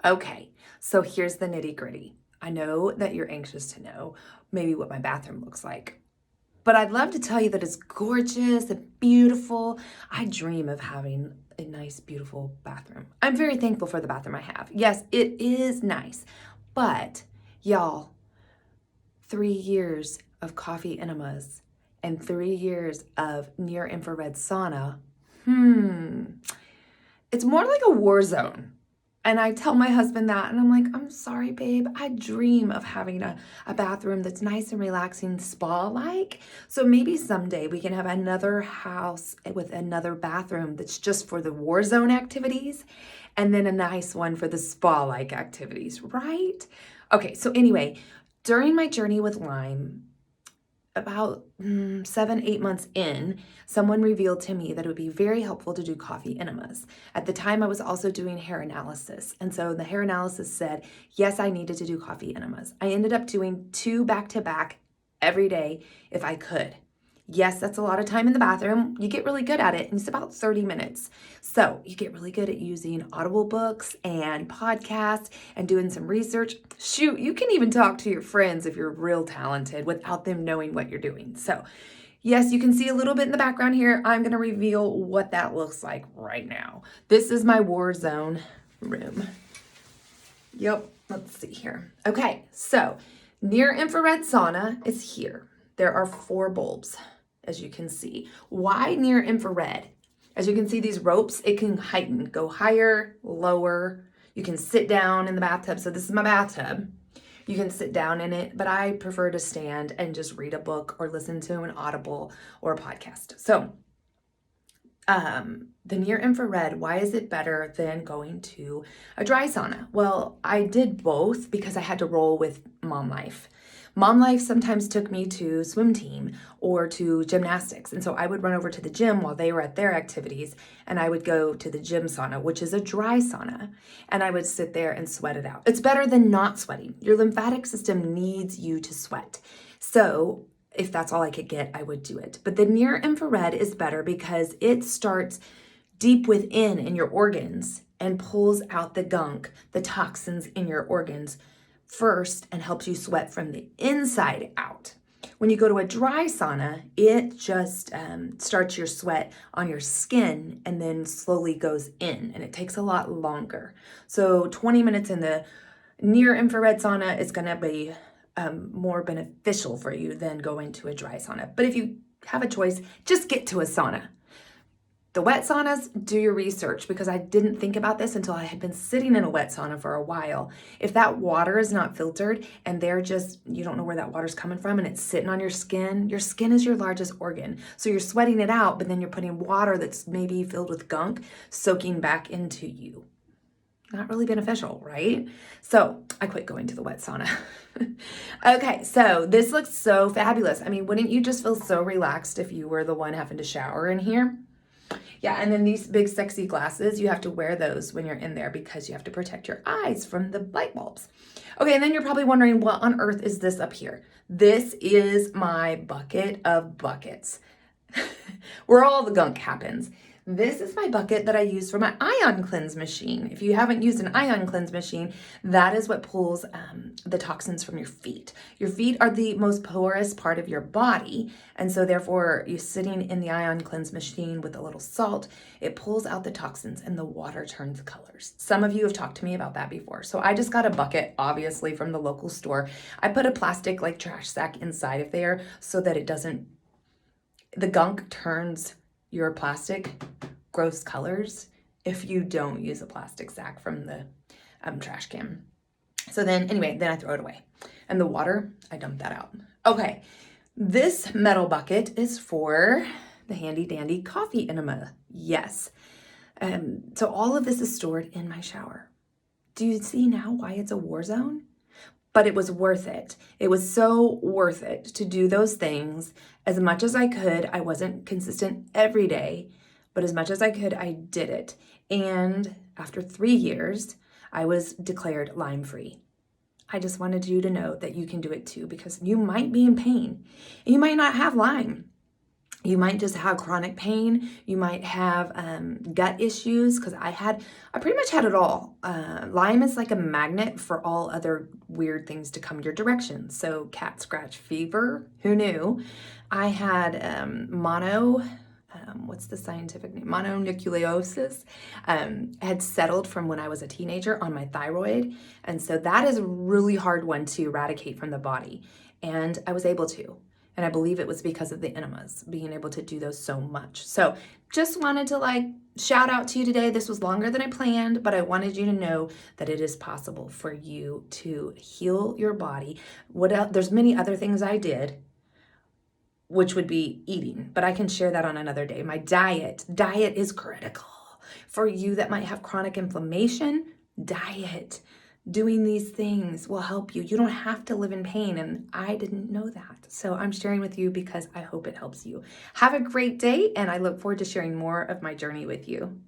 Okay, so here's the nitty gritty. I know that you're anxious to know maybe what my bathroom looks like, but I'd love to tell you that it's gorgeous and beautiful. I dream of having a nice, beautiful bathroom. I'm very thankful for the bathroom I have. Yes, it is nice, but y'all, 3 years of coffee enemas and 3 years of near infrared sauna, it's more like a war zone. And I tell my husband that, and I'm like, I'm sorry, babe. I dream of having a bathroom that's nice and relaxing, spa-like. So maybe someday we can have another house with another bathroom that's just for the war zone activities, and then a nice one for the spa-like activities, right? Okay, so anyway, during my journey with Lyme, about 7, 8 months in, someone revealed to me that it would be very helpful to do coffee enemas. At the time, I was also doing hair analysis. And so the hair analysis said, yes, I needed to do coffee enemas. I ended up doing 2 back-to-back every day if I could. Yes, that's a lot of time in the bathroom. You get really good at it, and it's about 30 minutes. So you get really good at using Audible books and podcasts and doing some research. Shoot, you can even talk to your friends if you're real talented without them knowing what you're doing. So yes, you can see a little bit in the background here. I'm going to reveal what that looks like right now. This is my war zone room. Yep, let's see here. Okay, so near infrared sauna is here. There are 4 bulbs, as you can see. Why near infrared? As you can see, these ropes, it can heighten, go higher, lower. You can sit down in the bathtub. So this is my bathtub. You can sit down in it, but I prefer to stand and just read a book or listen to an Audible or a podcast. So the near infrared, why is it better than going to a dry sauna? Well, I did both because I had to roll with mom life. Mom life sometimes took me to swim team or to gymnastics. And so I would run over to the gym while they were at their activities, and I would go to the gym sauna, which is a dry sauna, and I would sit there and sweat it out. It's better than not sweating. Your lymphatic system needs you to sweat. So if that's all I could get, I would do it. But the near infrared is better because it starts deep within in your organs and pulls out the gunk, the toxins in your organs first, and helps you sweat from the inside out. When you go to a dry sauna, it just starts your sweat on your skin and then slowly goes in, and it takes a lot longer. So 20 minutes in the near infrared sauna is going to be more beneficial for you than going to a dry sauna. But if you have a choice, just get to a sauna. The wet saunas, do your research, because I didn't think about this until I had been sitting in a wet sauna for a while. If that water is not filtered and you don't know where that water's coming from and it's sitting on your skin is your largest organ. So you're sweating it out, but then you're putting water that's maybe filled with gunk soaking back into you. Not really beneficial, right? So I quit going to the wet sauna. Okay, so this looks so fabulous. I mean, wouldn't you just feel so relaxed if you were the one having to shower in here? Yeah, and then these big sexy glasses, you have to wear those when you're in there because you have to protect your eyes from the light bulbs. Okay, and then you're probably wondering, what on earth is this up here? This is my bucket of buckets where all the gunk happens. This is my bucket that I use for my ion cleanse machine. If you haven't used an ion cleanse machine, that is what pulls the toxins from your feet. Your feet are the most porous part of your body, and so therefore you're sitting in the ion cleanse machine with a little salt. It pulls out the toxins and the water turns colors. Some of you have talked to me about that before. So I just got a bucket, obviously from the local store. I put a plastic like trash sack inside of there so that the gunk turns your plastic gross colors if you don't use a plastic sack from the trash can. So then I throw it away. And the water, I dump that out. Okay, this metal bucket is for the handy dandy coffee enema. Yes. So all of this is stored in my shower. Do you see now why it's a war zone? But it was worth it. It was so worth it to do those things as much as I could. I wasn't consistent every day, but as much as I could, I did it. And after 3 years, I was declared Lyme-free. I just wanted you to know that you can do it too, because you might be in pain and you might not have Lyme. You might just have chronic pain. You might have gut issues, because I pretty much had it all. Lyme is like a magnet for all other weird things to come your direction. So cat scratch fever, who knew? I had what's the scientific name? Mononucleosis, had settled from when I was a teenager on my thyroid. And so that is a really hard one to eradicate from the body. And I was able to. And I believe it was because of the enemas, being able to do those so much. So just wanted to shout out to you today. This was longer than I planned, but I wanted you to know that it is possible for you to heal your body. What else? There's many other things I did, which would be eating, but I can share that on another day. My diet is critical for you that might have chronic inflammation. Diet, doing these things will help you. You don't have to live in pain, and I didn't know that. So I'm sharing with you because I hope it helps you. Have a great day, and I look forward to sharing more of my journey with you.